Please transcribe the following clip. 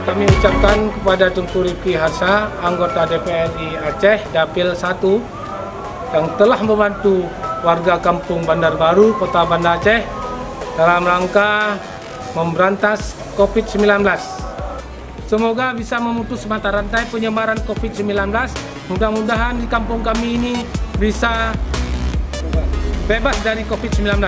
Kami ucapkan kepada Tunku Rifki Harsha, anggota DPRI Aceh Dapil 1 yang telah membantu warga kampung Bandar Baru, Kota Banda Aceh dalam rangka memberantas COVID-19. Semoga bisa memutus mata rantai penyebaran COVID-19. Mudah-mudahan di kampung kami ini bisa bebas dari COVID-19.